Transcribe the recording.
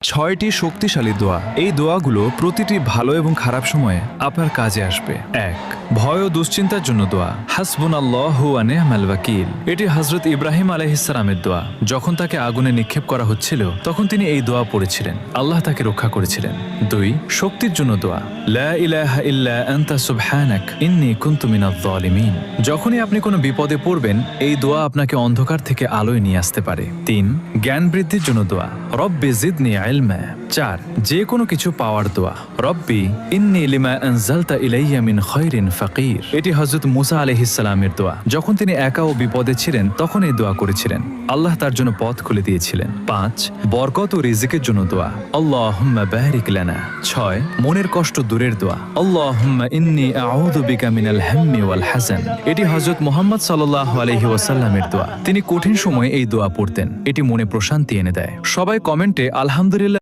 ছয়টি শক্তিশালী দোয়া। এই দোয়াগুলো প্রতিটি ভালো এবং খারাপ সময়ে আপনার কাজে আসবে। ১. ভয় ও দুশ্চিন্তার জন্য দোয়া। হাসবুনাল্লাহু ওয়া নি'মাল ওয়াকিল। এটি হযরত ইব্রাহিম আলাইহিস সালামের দোয়া। যখন তাকে আগুনে নিক্ষেপ করা হচ্ছিল তখন তিনি এই দোয়া পড়েছিলেন, আল্লাহ তাকে রক্ষা করেছিলেন। ২. শক্তির জন্য দোয়া। লা ইলাহা ইল্লা আনতা সুবহানাক ইন্নী কুনতু মিনাজ জালিমিন। যখনই আপনি কোনো বিপদে পড়বেন এই দোয়া আপনাকে অন্ধকার থেকে আলোয় নিয়ে আসতে পারে। ৩. জ্ঞান বৃদ্ধির জন্য দোয়া। রব্বি জিদনি ইলমা। ৪. যে কোনো কিছু পাওয়ার দোয়া। রব্বি ইন্নী লিমা আনজালতা ইলাইয়া মিন খায়রিন ফাকির। এটি হযরত মুসা আলাইহিস সালামের দোয়া। যখন তিনি একা ও বিপদে ছিলেন তখন এই দোয়া করেছিলেন, আল্লাহ তার জন্য পথ খুলে দিয়েছিলেন। ৫. বরকত ও রিজিকের জন্য দোয়া। আল্লাহুম্মা বারিক লানা। ৬. মনের কষ্ট দূরের দোয়া। আল্লাহুম্মা ইন্নী আউযু বিকা মিনাল হাম্মি ওয়াল হাযান। এটি হযরত মুহাম্মদ সাল্লাল্লাহু আলাইহি ওয়াসাল্লামের দোয়া। তিনি কঠিন সময়ে এই দোয়া পড়তেন, এটি মনে প্রশান্তি এনে দেয়। সবাই কমেন্টে আলহামদুলিল্লাহ